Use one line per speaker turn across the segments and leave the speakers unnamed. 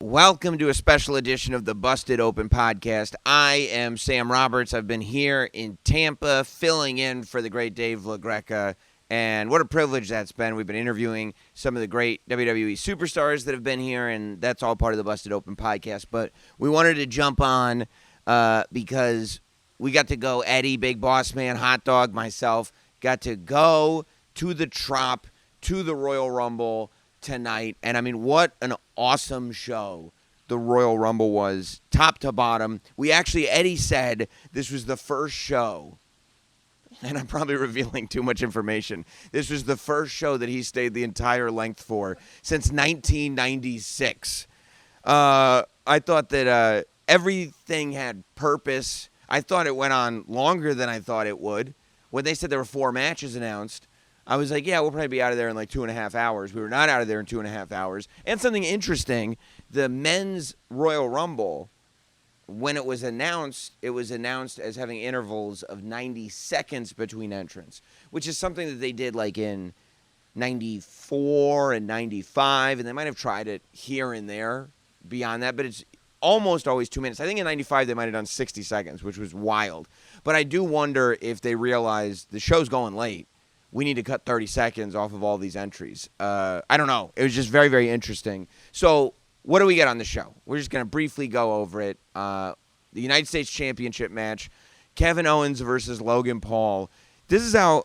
Welcome to a special edition of the Busted Open Podcast. I am Sam Roberts. I've been here in Tampa filling in for the great Dave LaGreca, and what a privilege that's been. We've been interviewing some of the great WWE superstars that have been here, and that's all part of the Busted Open Podcast. But we wanted to jump on because we got to go, Eddie, Big Boss Man, Hot Dog, myself, got to go to the Trop, to the Royal Rumble tonight. And I mean, what an awesome show the Royal Rumble was, top to bottom. Eddie said this was the first show, and I'm probably revealing too much information. This was the first show that he stayed the entire length for since 1996. I thought that everything had purpose. I thought it went on longer than I thought it would. When they said there were 4 matches announced, I was like, yeah, we'll probably be out of there in like 2.5 hours. We were not out of there in 2.5 hours. And something interesting, the men's Royal Rumble, when it was announced as having intervals of 90 seconds between entrants, which is something that they did like in 94 and 95, and they might have tried it here and there beyond that, but it's almost always 2 minutes. I think in 95 they might have done 60 seconds, which was wild. But I do wonder if they realized the show's going late. We need to cut 30 seconds off of all these entries. I don't know. It was just very, very interesting. So what do we get on the show? We're just going to briefly go over it. The United States Championship match, Kevin Owens versus Logan Paul. This is how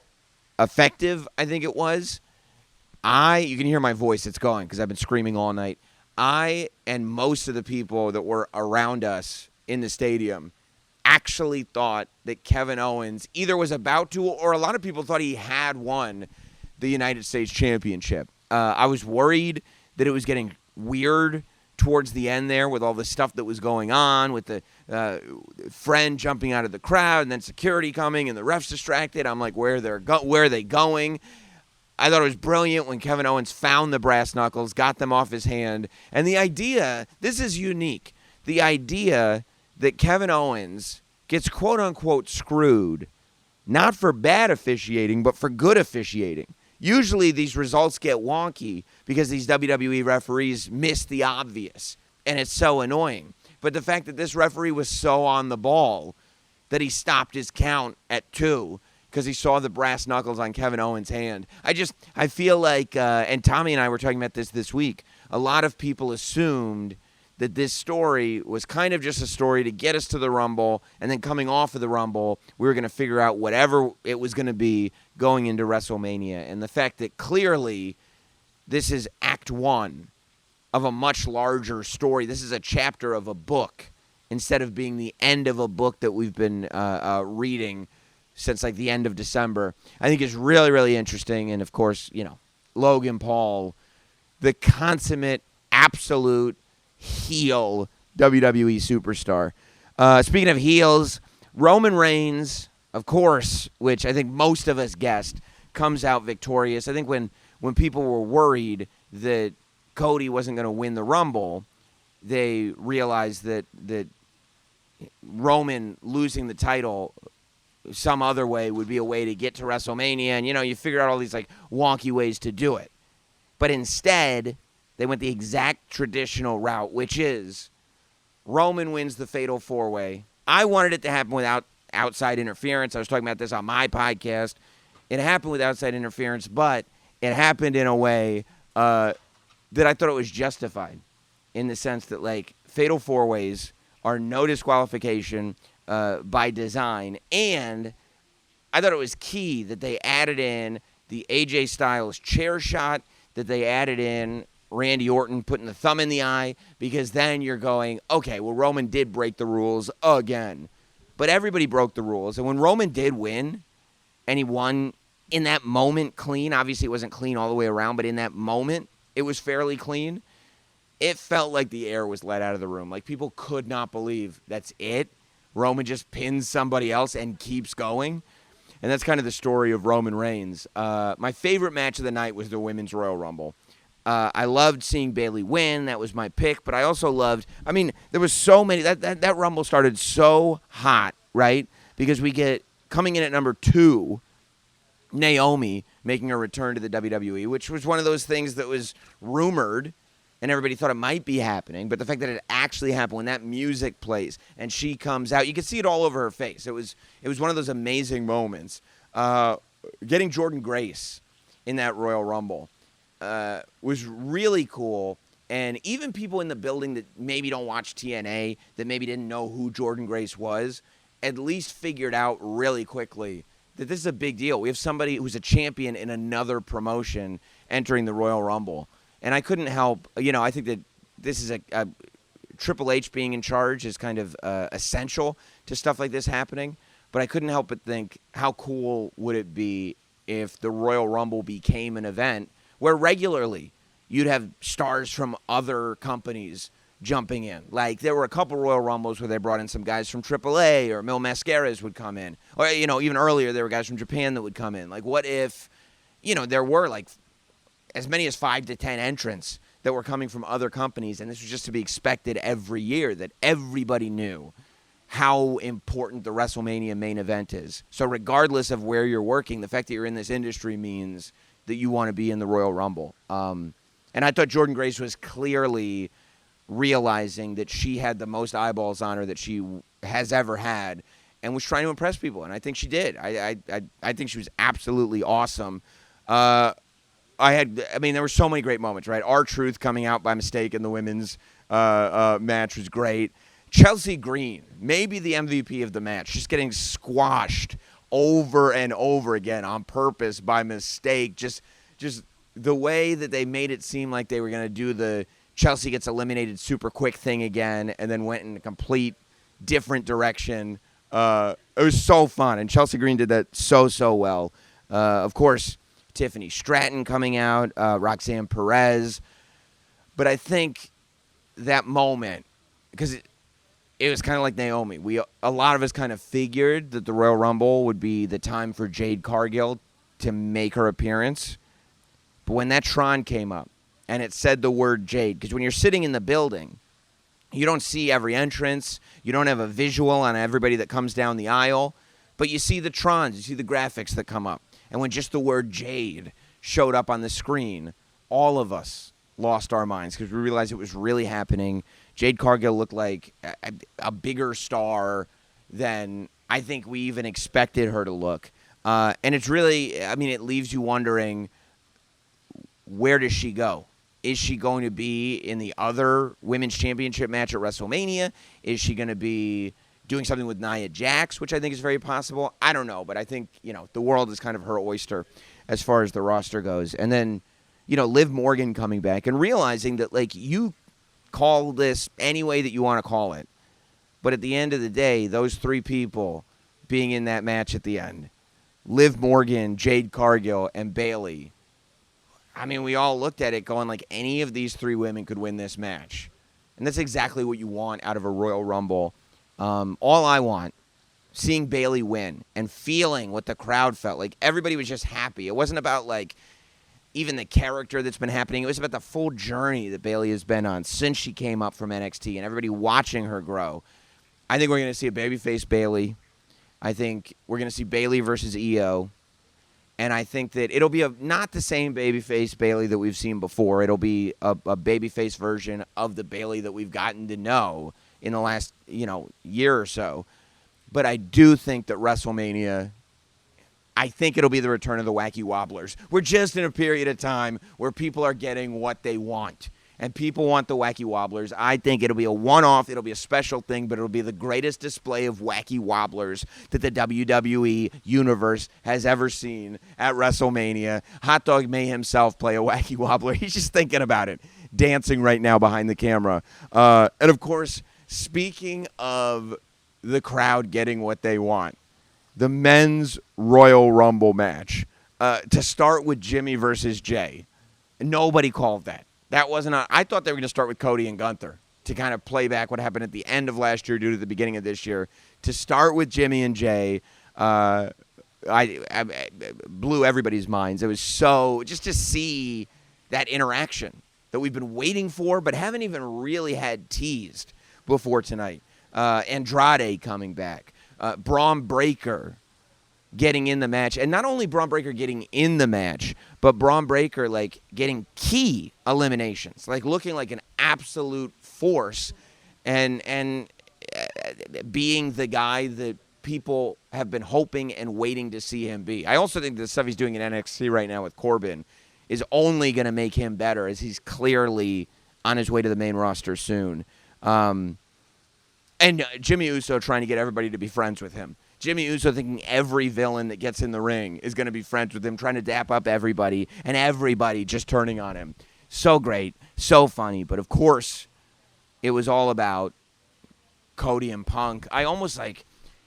effective I think it was. You can hear my voice. It's going because I've been screaming all night. I and most of the people that were around us in the stadium actually thought that Kevin Owens either was about to, or a lot of people thought he had won the United States Championship. I was worried that it was getting weird towards the end there with all the stuff that was going on, with the friend jumping out of the crowd and then security coming and the refs distracted. I'm like, where are they going? I thought it was brilliant when Kevin Owens found the brass knuckles, got them off his hand. And the idea, this is unique, the idea that Kevin Owens gets quote-unquote screwed, not for bad officiating, but for good officiating. Usually these results get wonky because these WWE referees miss the obvious, and it's so annoying. But the fact that this referee was so on the ball that he stopped his count at 2 because he saw the brass knuckles on Kevin Owens' hand. I feel like, and Tommy and I were talking about this week, a lot of people assumed that this story was kind of just a story to get us to the Rumble, and then coming off of the Rumble, we were going to figure out whatever it was going to be going into WrestleMania. And the fact that clearly this is Act 1 of a much larger story. This is a chapter of a book instead of being the end of a book that we've been reading since like the end of December. I think is really, really interesting. And, of course, Logan Paul, the consummate, absolute heel WWE superstar. Speaking of heels, Roman Reigns, of course, which I think most of us guessed, comes out victorious. I think when people were worried that Cody wasn't going to win the Rumble, they realized that Roman losing the title some other way would be a way to get to WrestleMania. And, you figure out all these like wonky ways to do it. But instead, they went the exact traditional route, which is Roman wins the Fatal 4-Way. I wanted it to happen without outside interference. I was talking about this on my podcast. It happened with outside interference, but it happened in a way that I thought it was justified, in the sense that, like, Fatal 4-Ways are no disqualification by design. And I thought it was key that they added in the AJ Styles chair shot, that they added in Randy Orton putting the thumb in the eye, because then you're going, okay, well, Roman did break the rules again. But everybody broke the rules. And when Roman did win, and he won in that moment clean, obviously it wasn't clean all the way around, but in that moment, it was fairly clean. It felt like the air was let out of the room. Like, people could not believe that's it. Roman just pins somebody else and keeps going. And that's kind of the story of Roman Reigns. My favorite match of the night was the Women's Royal Rumble. I loved seeing Bayley win. That was my pick. But I also loved, there was so many. That Rumble started so hot, right? Because we get, coming in at number 2, Naomi making a return to the WWE, which was one of those things that was rumored and everybody thought it might be happening, but the fact that it actually happened, when that music plays and she comes out, you could see it all over her face. It was one of those amazing moments. Getting Jordynne Grace in that Royal Rumble was really cool. And even people in the building that maybe don't watch TNA, that maybe didn't know who Jordynne Grace was, at least figured out really quickly that this is a big deal. We have somebody who's a champion in another promotion entering the Royal Rumble. And I couldn't help, I think that this is a Triple H being in charge is kind of essential to stuff like this happening. But I couldn't help but think, how cool would it be if the Royal Rumble became an event where regularly you'd have stars from other companies jumping in. Like, there were a couple Royal Rumbles where they brought in some guys from AAA, or Mil Mascaras would come in. Or, even earlier there were guys from Japan that would come in. Like, what if, there were, like, as many as 5 to 10 entrants that were coming from other companies, and this was just to be expected every year, that everybody knew how important the WrestleMania main event is. So regardless of where you're working, the fact that you're in this industry means that you want to be in the Royal Rumble. And I thought Jordynne Grace was clearly realizing that she had the most eyeballs on her that she has ever had, and was trying to impress people, and I think she did. I think she was absolutely awesome. There were so many great moments, right? R-Truth coming out by mistake in the women's match was great. Chelsea Green, maybe the MVP of the match, just getting squashed over and over again on purpose by mistake. Just the way that they made it seem like they were going to do the Chelsea gets eliminated super quick thing again, and then went in a complete different direction. It was so fun, and Chelsea Green did that so well. Of course, Tiffany Stratton coming out, Roxanne Perez. But I think that moment, because it was kind of like Naomi. A lot of us kind of figured that the Royal Rumble would be the time for Jade Cargill to make her appearance. But when that Tron came up and it said the word Jade, because when you're sitting in the building, you don't see every entrance. You don't have a visual on everybody that comes down the aisle. But you see the Trons. You see the graphics that come up. And when just the word Jade showed up on the screen, all of us lost our minds because we realized it was really happening. Jade Cargill looked like a bigger star than I think we even expected her to look. And it's really, it leaves you wondering, where does she go? Is she going to be in the other women's championship match at WrestleMania? Is she going to be doing something with Nia Jax, which I think is very possible? I don't know, but I think, the world is kind of her oyster as far as the roster goes. And then, Liv Morgan coming back and realizing that, like, you call this any way that you want to call it. But at the end of the day, those three people being in that match at the end, Liv Morgan, Jade Cargill, and Bayley, we all looked at it going like any of these three women could win this match. And that's exactly what you want out of a Royal Rumble. All I want, seeing Bayley win and feeling what the crowd felt. Like, everybody was just happy. It wasn't about, like, even the character that's been happening. It was about the full journey that Bayley has been on since she came up from NXT and everybody watching her grow. I think we're going to see a babyface Bayley. I think we're going to see Bayley versus Io. And I think that it'll be not the same babyface Bayley that we've seen before. It'll be a babyface version of the Bayley that we've gotten to know in the last, year or so. But I do think that WrestleMania, I think it'll be the return of the Wacky Wobblers. We're just in a period of time where people are getting what they want. And people want the Wacky Wobblers. I think it'll be a one-off. It'll be a special thing, but it'll be the greatest display of Wacky Wobblers that the WWE Universe has ever seen at WrestleMania. Hot Dog may himself play a Wacky Wobbler. He's just thinking about it, dancing right now behind the camera. And, of course, speaking of the crowd getting what they want, the men's Royal Rumble match, to start with Jimmy versus Jay. Nobody called that. That wasn't I thought they were going to start with Cody and Gunther to kind of play back what happened at the end of last year due to the beginning of this year. To start with Jimmy and Jay, I blew everybody's minds. It was so, just to see that interaction that we've been waiting for but haven't even really had teased before tonight. Andrade coming back. Braun Breaker. getting in the match. And not only Braun Breaker getting in the match, but Braun Breaker, like, getting key eliminations, like, looking like an absolute force and being the guy that people have been hoping and waiting to see him be. I also think the stuff he's doing in NXT right now with Corbin is only going to make him better, as he's clearly on his way to the main roster soon. And Jimmy Uso trying to get everybody to be friends with him. Jimmy Uso thinking every villain that gets in the ring is going to be friends with him, trying to dap up everybody, and everybody just turning on him. So great, so funny. But, of course, it was all about Cody and Punk. I almost, like,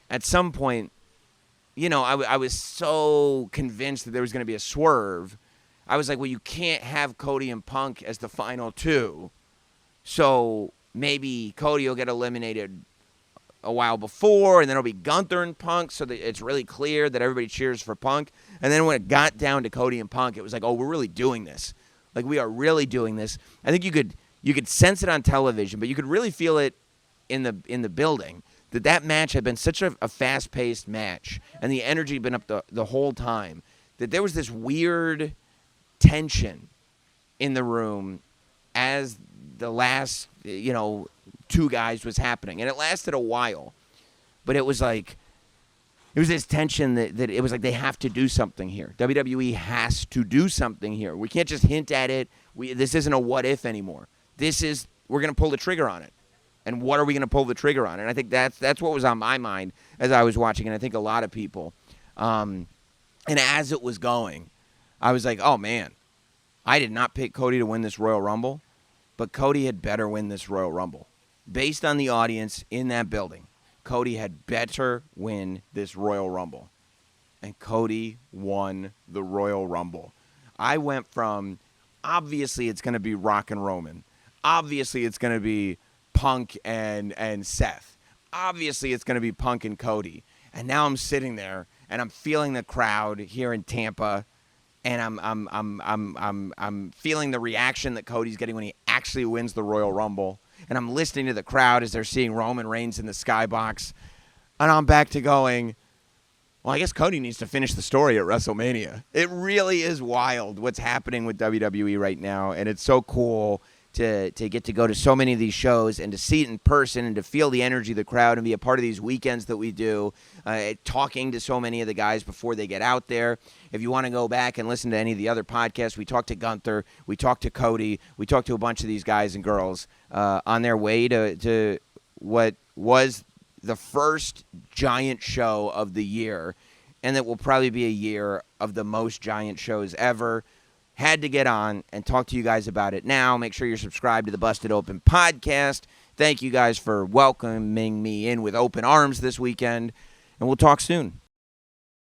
at some point, you know, I was so convinced that there was going to be a swerve. I was like, well, you can't have Cody and Punk as the final two. So maybe Cody will get eliminated a while before, and then it'll be Gunther and Punk, so that it's really clear that everybody cheers for Punk. And then when it got down to Cody and Punk, it was like, oh, we're really doing this. Like, we are really doing this. I think you could sense it on television, but you could really feel it in the building, that match had been such a fast-paced match, and the energy had been up the whole time, that there was this weird tension in the room as the last, you know, two guys was happening. And it lasted a while. But it was like, it was this tension that it was like they have to do something here. WWE has to do something here. We can't just hint at it. This isn't a what if anymore. We're going to pull the trigger on it. And what are we going to pull the trigger on? And I think that's what was on my mind as I was watching, and I think a lot of people. And as it was going, I was like, oh, man, I did not pick Cody to win this Royal Rumble, but Cody had better win this Royal Rumble. Based on the audience in that building, Cody had better win this Royal Rumble. And Cody won the Royal Rumble. I went from, obviously it's going to be Rock and Roman. Obviously it's going to be Punk and Seth. Obviously it's going to be Punk and Cody. And now I'm sitting there and I'm feeling the crowd here in Tampa, and I'm feeling the reaction that Cody's getting when he actually wins the Royal Rumble. And I'm listening to the crowd as they're seeing Roman Reigns in the skybox. And I'm back to going, well, I guess Cody needs to finish the story at WrestleMania. It really is wild what's happening with WWE right now, and it's so cool to get to go to so many of these shows and to see it in person and to feel the energy of the crowd and be a part of these weekends that we do, talking to so many of the guys before they get out there. If you want to go back and listen to any of the other podcasts, we talked to Gunther, we talked to Cody, we talked to a bunch of these guys and girls on their way to what was the first giant show of the year, and that will probably be a year of the most giant shows ever. Had to get on and talk to you guys about it now. Make sure you're subscribed to the Busted Open Podcast. Thank you guys for welcoming me in with open arms this weekend, and we'll talk soon.